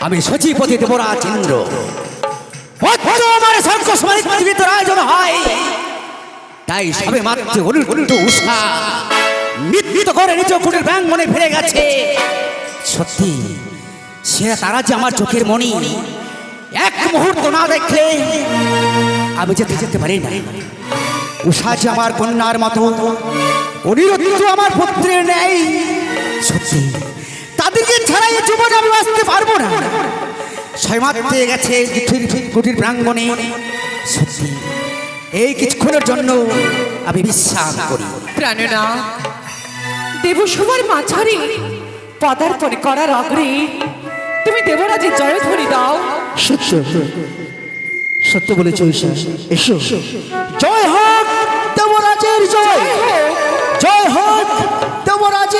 আমি সচিপতি দেবরাজ ইন্দ্র আমার শঙ্করসমানি পৃথিবীতে আয়োজন হয়, তাই সবে মাত্র অনুরুদ্ধ উষা নিত্যিত করে নিজ কুটির প্রাঙ্গণে ফিরে গেছে। সত্যি সে তারা যে আমার চোখের মণি, এক মুহূর্ত না দেখলে আমি যেতে যেতে পারি না। উষা যে আমার কন্যার মতো, অনিরুদ্ধ আমার পুত্রের নেই। সত্যি তাদেরকে ছাড়াই জীবন আমি বাঁচতে পারবো না। ছয় মাত্রে গেছে কুটির প্রাঙ্গণে। সত্যি এই কিছুক্ষণের জন্য আমি বিশ্বাস করি। প্রাণনা দেবসভার মাঝারে পদার্পণ করার অগ্রে তুমি দেবরাজের জয়ধ্বনি দাও। সত্য সত্য বলেছ ঈশা, এসো। জয় হোক দেবরাজের জয়, জয় হোক দেবরাজের।